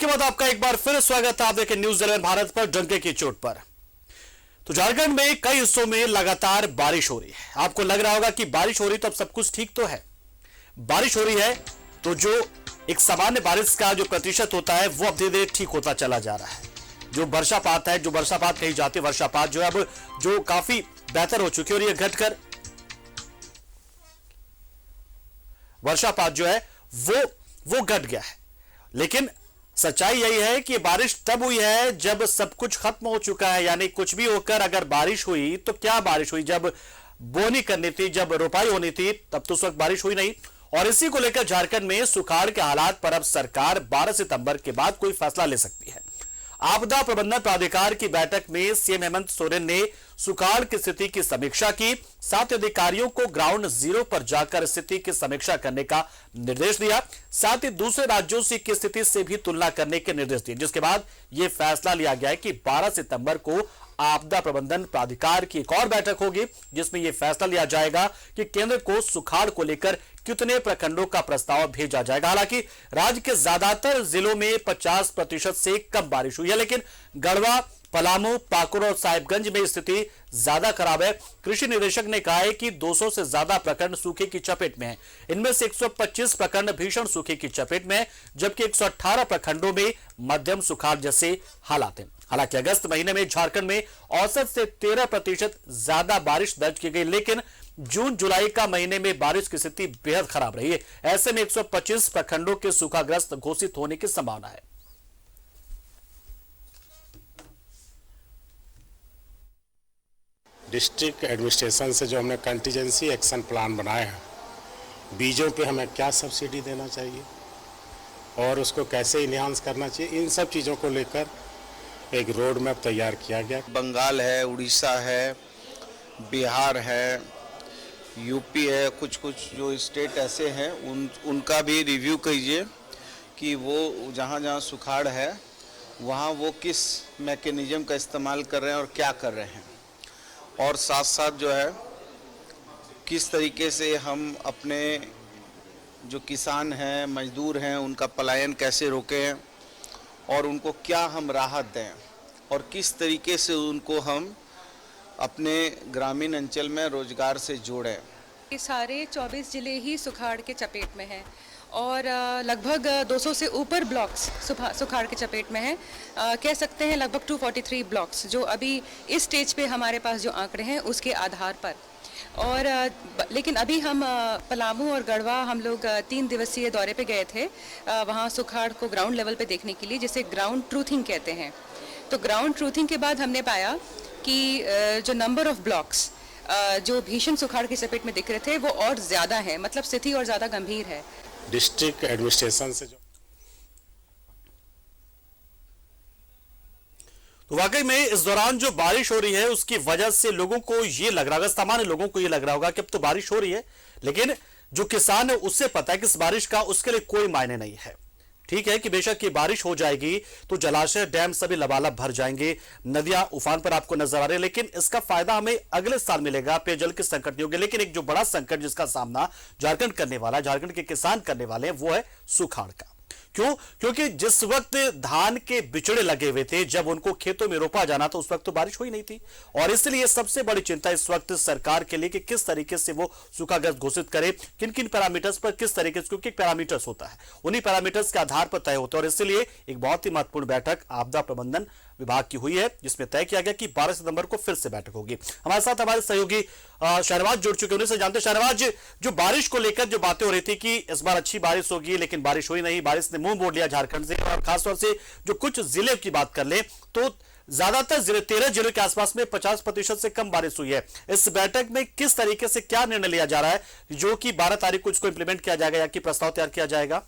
के बाद आपका एक बार फिर स्वागत है। आप देखें न्यूज 11 भारत पर डंके की चोट पर। तो झारखंड में कई हिस्सों में लगातार बारिश हो रही है। आपको लग रहा होगा कि बारिश हो रही तो अब सब कुछ ठीक तो है। बारिश हो रही है तो जो एक सामान्य बारिश का जो प्रतिशत होता है वो अब धीरे धीरे ठीक होता चला जा रहा है। जो वर्षापात है, जो वर्षापात कही जाती है, वर्षापात जो है अब जो काफी बेहतर हो चुकी है और ये घटकर वर्षापात जो है वो घट गया है। लेकिन सच्चाई यही है कि बारिश तब हुई है जब सब कुछ खत्म हो चुका है। यानी कुछ भी होकर अगर बारिश हुई तो क्या बारिश हुई? जब बोनी करनी थी, जब रोपाई होनी थी, तब तो उस वक्त बारिश हुई नहीं। और इसी को लेकर झारखंड में सुखाड़ के हालात पर अब सरकार 12 सितंबर के बाद कोई फैसला ले सकती है। आपदा प्रबंधन प्राधिकार की बैठक में सीएम हेमंत सोरेन ने सुखाड़ की स्थिति की समीक्षा की। साथ अधिकारियों को ग्राउंड जीरो पर जाकर स्थिति की समीक्षा करने का निर्देश दिया। साथ ही दूसरे राज्यों से की स्थिति से भी तुलना करने के निर्देश दिए, जिसके बाद यह फैसला लिया गया है कि 12 सितंबर को आपदा प्रबंधन प्राधिकार की एक और बैठक होगी, जिसमें यह फैसला लिया जाएगा कि केंद्र को सुखाड़ को लेकर कितने प्रखंडों का प्रस्ताव भेजा जाएगा। हालांकि राज्य के ज्यादातर जिलों में 50% से कम बारिश हुई है, लेकिन गढ़वा, पलामू, पाकुड़ और साहिबगंज में स्थिति ज्यादा खराब है। कृषि निदेशक ने कहा है कि 200 से ज्यादा प्रखंड सूखे की चपेट में हैं। इनमें से 125 प्रखंड भीषण सूखे की चपेट में है, जबकि 118 प्रखंडों में मध्यम सुखाड़ जैसे हालात हैं। हालांकि अगस्त महीने में झारखंड में औसत से 13% ज्यादा बारिश दर्ज की गई, लेकिन जून जुलाई का महीने में बारिश की स्थिति बेहद खराब रही है। ऐसे में 125 प्रखंडों के सूखाग्रस्त घोषित होने की संभावना है। डिस्ट्रिक्ट एडमिनिस्ट्रेशन से जो हमने कंटीजेंसी एक्शन प्लान बनाया है, बीजों पे हमें क्या सब्सिडी देना चाहिए और उसको कैसे इन्हांस करना चाहिए, इन सब चीज़ों को लेकर एक रोड मैप तैयार किया गया। बंगाल है, उड़ीसा है, बिहार है, यूपी है, कुछ जो स्टेट ऐसे हैं उनका भी रिव्यू कीजिए कि वो जहाँ जहाँ सुखाड़ है वहाँ वो किस मैकेनिज्म का इस्तेमाल कर रहे हैं और क्या कर रहे हैं, और साथ साथ जो है किस तरीके से हम अपने जो किसान हैं, मजदूर हैं, उनका पलायन कैसे रोकें और उनको क्या हम राहत दें और किस तरीके से उनको हम अपने ग्रामीण अंचल में रोजगार से जोड़ें। ये सारे 24 जिले ही सुखाड़ के चपेट में हैं और लगभग 200 से ऊपर ब्लॉक्स सुखाड़ के चपेट में हैं। कह सकते हैं लगभग 243 ब्लॉक्स जो अभी इस स्टेज पे हमारे पास जो आंकड़े हैं उसके आधार पर। और लेकिन अभी हम पलामू और गढ़वा हम लोग 3 दिवसीय दौरे पे गए थे वहाँ सुखाड़ को ग्राउंड लेवल पे देखने के लिए, जिसे ग्राउंड ट्रूथिंग कहते हैं। तो ग्राउंड ट्रूथिंग के बाद हमने पाया कि जो नंबर ऑफ ब्लॉक्स जो भीषण सुखाड़ की चपेट में दिख रहे थे वो और ज़्यादा है, मतलब स्थिति और ज़्यादा गंभीर है। डिस्ट्रिक्ट एडमिनिस्ट्रेशन से जो तो वाकई में इस दौरान जो बारिश हो रही है उसकी वजह से लोगों को ये लग रहा होगा, सामान्य लोगों को ये लग रहा होगा कि अब तो बारिश हो रही है, लेकिन जो किसान है उससे पता है कि इस बारिश का उसके लिए कोई मायने नहीं है। ठीक है कि बेशक ये बारिश हो जाएगी तो जलाशय, डैम सभी लबालब भर जाएंगे, नदियां उफान पर आपको नजर आ रही है, लेकिन इसका फायदा हमें अगले साल मिलेगा, पेयजल के संकट नहीं होंगे। लेकिन एक जो बड़ा संकट जिसका सामना झारखंड करने वाला है, झारखंड के किसान करने वाले हैं, वो है सुखाड़ का। क्यों? क्योंकि जिस वक्त धान के बिचड़े लगे हुए थे, जब उनको खेतों में रोपा जाना था, उस वक्त तो बारिश हुई नहीं थी। और इसलिए सबसे बड़ी चिंता इस वक्त सरकार के लिए कि किस तरीके से वो सूखाग्रस्त घोषित करे, किन किन पैरामीटर्स पर, किस तरीके से, क्योंकि पैरामीटर्स होता है, उन्हीं पैरामीटर्स के आधार पर तय होता है। और इसलिए एक बहुत ही महत्वपूर्ण बैठक आपदा प्रबंधन विभाग की हुई है, जिसमें तय किया गया कि 12 सितंबर को फिर से बैठक होगी। हमारे साथ हमारे सहयोगी शहनवाज जुड़ चुके हैं, उन्हें से जानते हैं। शहनवाज, जो बारिश को लेकर जो बातें हो रही थी कि इस बार अच्छी बारिश होगी, लेकिन बारिश हुई नहीं, बारिश ने मुंह मोड़ लिया झारखंड से। और खासतौर से जो कुछ जिले की बात कर ले तो ज्यादातर जिले, 13 जिलों के आसपास में 50% से कम बारिश हुई है। इस बैठक में किस तरीके से क्या निर्णय लिया जा रहा है जो कि 12 तारीख को इसको इंप्लीमेंट किया जाएगा या कि प्रस्ताव तैयार किया जाएगा?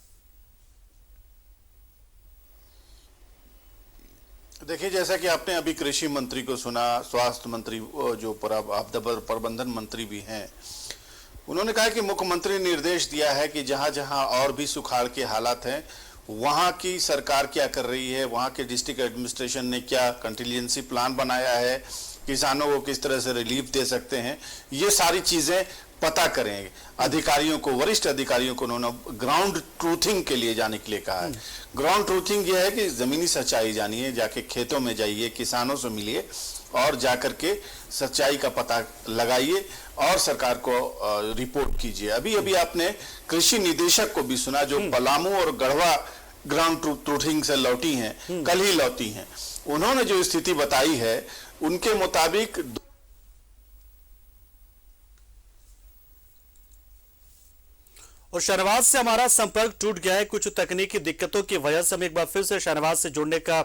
देखिए, जैसा कि आपने अभी कृषि मंत्री को सुना, स्वास्थ्य मंत्री जो आपदा प्रबंधन मंत्री भी हैं, उन्होंने कहा कि मुख्यमंत्री ने निर्देश दिया है कि जहां जहां और भी सुखाड़ के हालात हैं वहां की सरकार क्या कर रही है, वहां के डिस्ट्रिक्ट एडमिनिस्ट्रेशन ने क्या कंटिजेंसी प्लान बनाया है, किसानों को किस तरह से रिलीफ दे सकते हैं, ये सारी चीज़ें पता करें। अधिकारियों को, वरिष्ठ अधिकारियों को उन्होंने ग्राउंड ट्रूथिंग के लिए जाने के लिए कहा है। ग्राउंड ट्रूथिंग यह है कि जमीनी सच्चाई जानिए, जाके खेतों में जाइए, किसानों से मिलिए और जाकर के सच्चाई का पता लगाइए और सरकार को रिपोर्ट कीजिए। अभी अभी आपने कृषि निदेशक को भी सुना जो पलामू और गढ़वा ग्राउंड ट्रूथिंग से लौटी हैं, कल ही लौटी हैं। उन्होंने जो स्थिति बताई है उनके मुताबिक और शहनवाज से हमारा संपर्क टूट गया है कुछ तकनीकी दिक्कतों की वजह से। हम एक बार फिर से शहनवाज से जुड़ने का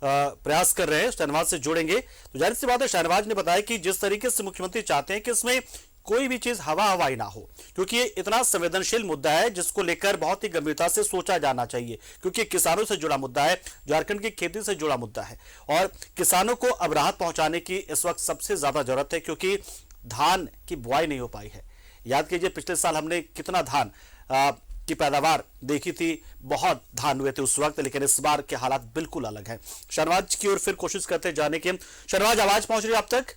प्रयास कर रहे हैं, शहनवाज से जुड़ेंगे। तो जाहिर सी बात है, शहनवाज ने बताया कि जिस तरीके से मुख्यमंत्री चाहते हैं कि इसमें कोई भी चीज हवा हवाई ना हो, क्योंकि ये इतना संवेदनशील मुद्दा है जिसको लेकर बहुत ही गंभीरता से सोचा जाना चाहिए, क्योंकि किसानों से जुड़ा मुद्दा है, झारखंड की खेती से जुड़ा मुद्दा है और किसानों को अब राहत पहुंचाने की इस वक्त सबसे ज्यादा जरूरत है, क्योंकि धान की बुआई नहीं हो पाई है। याद कीजिए पिछले साल हमने कितना धान की पैदावार देखी थी, बहुत धान हुए थे उस वक्त, लेकिन इस बार के हालात बिल्कुल अलग हैं। शहनवाज की ओर फिर कोशिश करते हैं जाने की। शहनवाज, आवाज पहुंच रही है आप तक?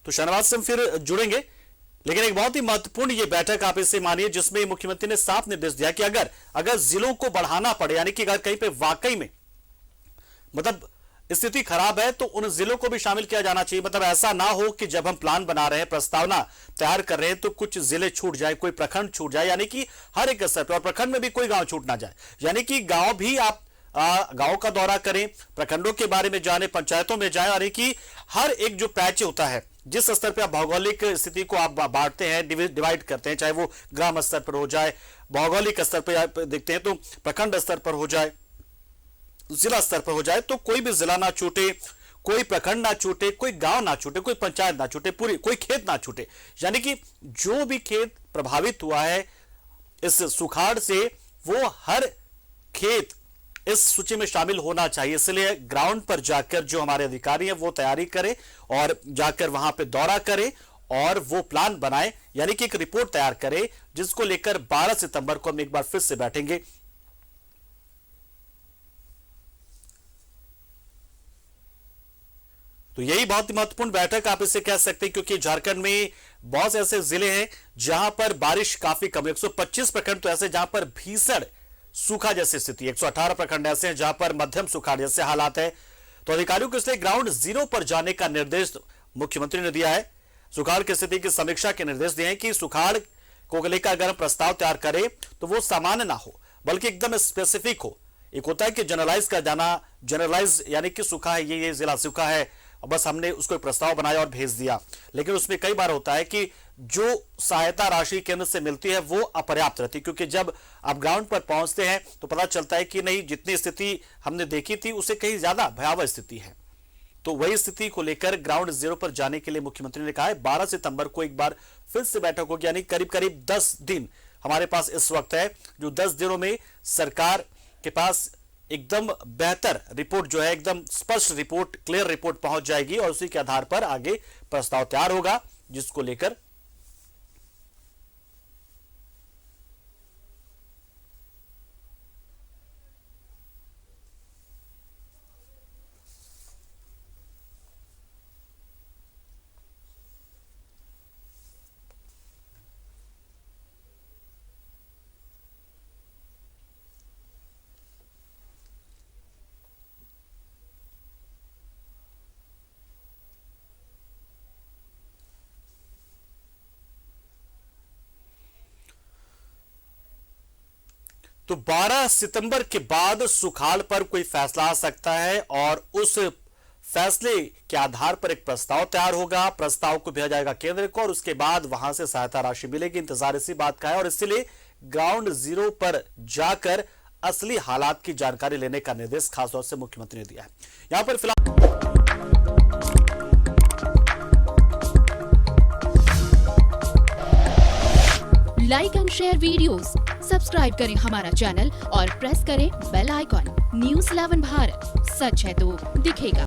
तो शहनवाज से हम फिर जुड़ेंगे, लेकिन एक बहुत ही महत्वपूर्ण ये बैठक आप इसे मानिए जिसमें मुख्यमंत्री ने साफ निर्देश दिया कि अगर जिलों को बढ़ाना पड़े, यानी कि अगर कहीं पे वाकई में मतलब स्थिति खराब है तो उन जिलों को भी शामिल किया जाना चाहिए। मतलब ऐसा ना हो कि जब हम प्लान बना रहे हैं, प्रस्तावना तैयार कर रहे हैं तो कुछ जिले छूट जाए, कोई प्रखंड छूट जाए, यानी कि हर एक स्तर पर, और प्रखंड में भी कोई गांव छूट ना जाए। यानी कि गांव भी आप गांव का दौरा करें, प्रखंडों के बारे में जाने, पंचायतों में जाए, यानी कि हर एक जो पैच होता है, जिस स्तर पर आप भौगोलिक स्थिति को आप बांटते हैं, डिवाइड करते हैं, चाहे वो ग्राम स्तर पर हो जाए, भौगोलिक स्तर पर देखते हैं तो प्रखंड स्तर पर हो जाए, जिला स्तर पर हो जाए, तो कोई भी जिला ना छूटे, कोई प्रखंड ना छूटे, कोई गांव ना छूटे, कोई पंचायत ना छूटे, पूरी कोई खेत ना छूटे। यानी कि जो भी खेत प्रभावित हुआ है इस सुखाड़ से, वो हर खेत इस सूची में शामिल होना चाहिए। इसलिए ग्राउंड पर जाकर जो हमारे अधिकारी हैं वो तैयारी करें और जाकर वहां पे दौरा करें और वो प्लान बनाएं, यानी कि एक रिपोर्ट तैयार करें जिसको लेकर 12 सितंबर को हम एक बार फिर से बैठेंगे। तो यही बहुत ही महत्वपूर्ण बैठक आप इसे कह सकते हैं, क्योंकि झारखंड में बहुत से ऐसे जिले हैं जहां पर बारिश काफी कम है। 125 प्रखंड तो ऐसे जहां पर भीषण सूखा जैसी स्थिति, 118 प्रखंड ऐसे हैं जहां पर मध्यम सुखाड़ जैसे हालात है। तो अधिकारियों को इसलिए ग्राउंड जीरो पर जाने का निर्देश मुख्यमंत्री ने दिया है। सुखाड़ की स्थिति की समीक्षा के निर्देश दिए हैं कि सुखाड़ को लेकर अगर प्रस्ताव तैयार करें तो वो सामान्य ना हो, बल्कि एकदम स्पेसिफिक हो। एक होता है कि जनरलाइज कर जाना, जनरलाइज यानी कि सूखा है, ये जिला सूखा है, बस हमने उसको एक प्रस्ताव बनाया और भेज दिया। लेकिन उसमें कई बार होता है कि जो सहायता राशि केंद्र से मिलती है वो अपर्याप्त रहती है, क्योंकि जब आप ग्राउंड पर पहुंचते हैं तो पता चलता है कि नहीं, जितनी स्थिति हमने देखी थी उससे कहीं ज्यादा भयावह स्थिति है। तो वही स्थिति को लेकर ग्राउंड जीरो पर जाने के लिए मुख्यमंत्री ने कहा है 12 सितंबर को एक बार फिर से बैठक होगी, यानी करीब करीब 10 दिन हमारे पास इस वक्त है, जो 10 दिनों में सरकार के पास एकदम बेहतर रिपोर्ट जो है, एकदम स्पष्ट रिपोर्ट, क्लियर रिपोर्ट पहुंच जाएगी और उसी के आधार पर आगे प्रस्ताव तैयार होगा, जिसको लेकर तो 12 सितंबर के बाद सुखाड़ पर कोई फैसला आ सकता है और उस फैसले के आधार पर एक प्रस्ताव तैयार होगा। प्रस्ताव को भेजा जाएगा केंद्र को और उसके बाद वहां से सहायता राशि मिलेगी। इंतजार इसी बात का है और इसलिए ग्राउंड जीरो पर जाकर असली हालात की जानकारी लेने का निर्देश खासतौर से मुख्यमंत्री ने दिया है। यहां पर फिलहाल like and share videos, subscribe करें हमारा चैनल और प्रेस करें बेल आइकॉन। न्यूज़ 11 भारत, सच है तो दिखेगा।